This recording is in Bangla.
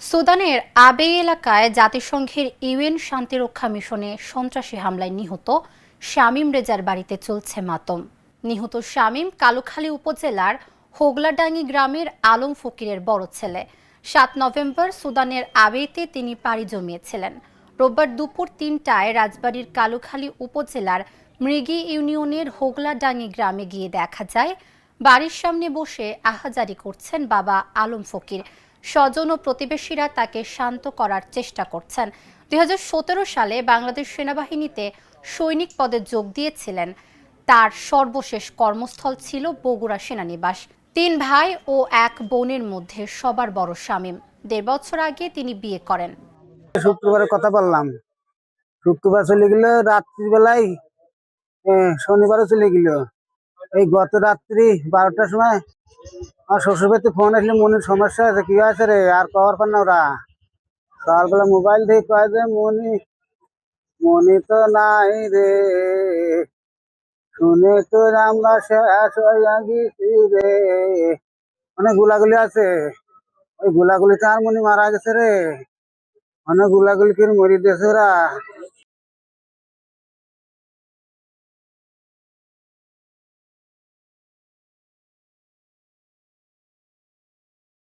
সুদানের আবেই এলাকায় জাতিসংঘের ইউএন শান্তিরক্ষা মিশনে সন্ত্রাসী হামলায় নিহত শামীম রেজার বাড়িতে চলছে মাতম। নিহত শামীম কালুখালী উপজেলার হোগলাডাঙ্গি গ্রামের আলম ফকিরের বড় ছেলে। ৭ নভেম্বর সুদানের আবেইতে তিনি পাড়ি জমিয়েছিলেন। রোববার দুপুর ৩টায় রাজবাড়ীর কালুখালী উপজেলার মৃগী ইউনিয়নের হোগলাডাঙ্গি গ্রামে গিয়ে দেখা যায় বাড়ির সামনে বসে আহাজারি করছেন বাবা আলম ফকির। স্বজন ও প্রতিবেশীরা তাকে শান্ত করার চেষ্টা করছেন। ২০১৭ সালে বাংলাদেশ সেনাবাহিনীতে সৈনিক পদে যোগ দিয়েছিলেন। তার সর্বশেষ কর্মস্থল ছিল বগুড়া সেনানিবাস। ৩ ভাই ও ১ বোনের মধ্যে সবার বড় শামীম। ১.৫ বছর আগে তিনি বিয়ে করেন। শুক্রবারের কথা বললাম। শুক্রবার চলে গেল রাত্রিবেলায়, শনিবারও চলে গেল। এই গত রাত্রি 12টার সময় আমার শ্বশুর বাড়িতে ফোন আসলে মনির সমস্যা আছে, কি আছে রে আর কভার পান না ওরা। সকালবেলা মোবাইল থেকে কয় যে মনি মনি তো নাই রে, শুনে তো আমরা শেষ হইয়া গেছি রে। অনেক গুলাগুলি আছে, ওই গুলাগুলিতে আর মনি মারা গেছে রে। অনেক গুলাগুলি করে মরি দিয়েছে ওরা।